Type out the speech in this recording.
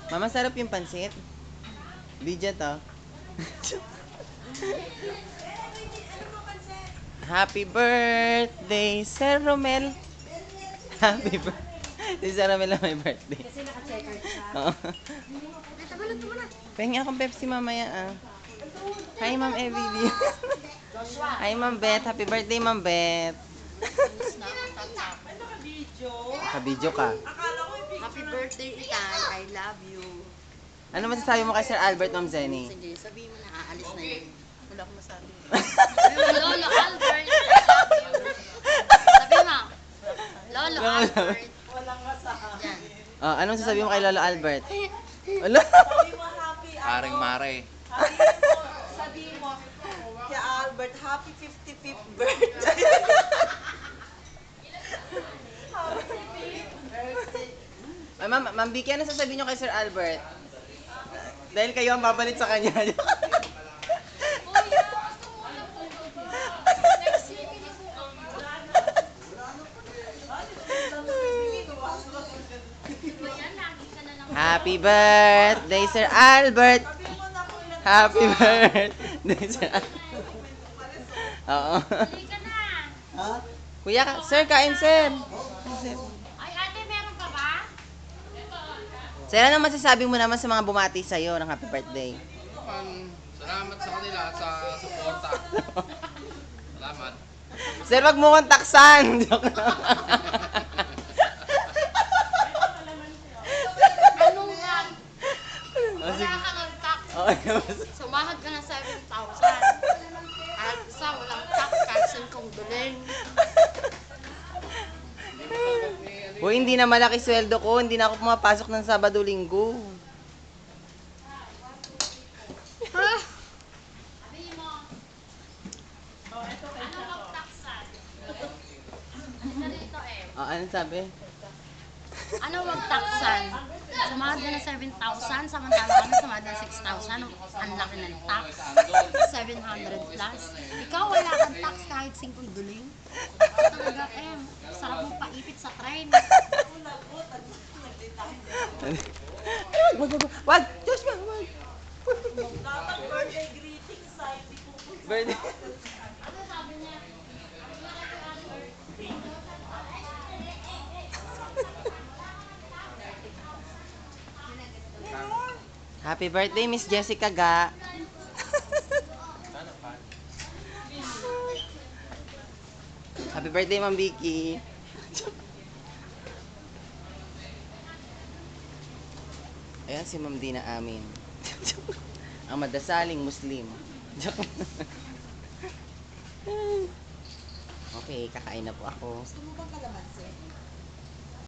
Mama, sarap yung pansit. Video to. Happy birthday, Sir Romel. Happy birthday. Si Sir Romel na may birthday. Kasi naka-checkered siya. Oo. Tabalot mo na. Pengen akong Pepsi mamaya ah. Hi, Ma'am Evie. Joshua. Hi, Ma'am Beth. Happy birthday, Ma'am Beth. Kabidyo ka. Happy birthday, Itay. I love you. Ano masasabi mo kay Sir Albert, Ma'am Zenny? Sige, sabihin mo na, aalis na yun. Wala akong masabi. Lolo Albert, I love you. Sabi mo, Lolo Albert. Yan. Oh, anong sasabi mo kay Lolo Albert? Wala. Haring Mare. Sabihin mo, kaya Albert, happy 55th birthday. Ay, Ma'am Vicky, ano sasabihin nyo kay Sir Albert? Dahil kayo ang babalit sa kanya. Happy birthday, Sir Albert! Happy birthday, Sir Albert! Oo. Halika na. Kuya, sir, kain, sir. Sir. Ay, ate, meron ka ba? Sir, ano masasabi mo naman sa mga bumati sa'yo ng happy birthday? Salamat sa kanila sa suporta. Salamat. Sir, wag mo kong taksan. Joke lang. Anong lang? Oh, Wala sige. kang tax. Okay. Sumahag ka ng 7,000. At isa, walang tax. Kansan kong bilhin. Uy, hindi na malaki sweldo ko. Hindi na ako pumapasok ng Sabado-Linggo. Ha? Sabihin mo. Ano magtaksan? Ito rito eh. Oh, ano sabi? Ano magtaksan? Sumahad ka ng 7,000, samantala kami sumahad ng 6,000. Ang laki ng tax. 700 plus. Ikaw wala kang tax kahit 5 duling. Talaga sarap mo paipit sa train. Wag! Diyos mo! Wag! Dapat birthday greetings sa hindi pupunta. Birthday. Ano sabi niya? Happy birthday, Miss Jessica Ga. Happy birthday, Ma'am Vicky. Ayan si Ma'am Dina amin. Ang madasaling Muslim. Okay, kakain na po ako. Gusto mo bang kalamansi?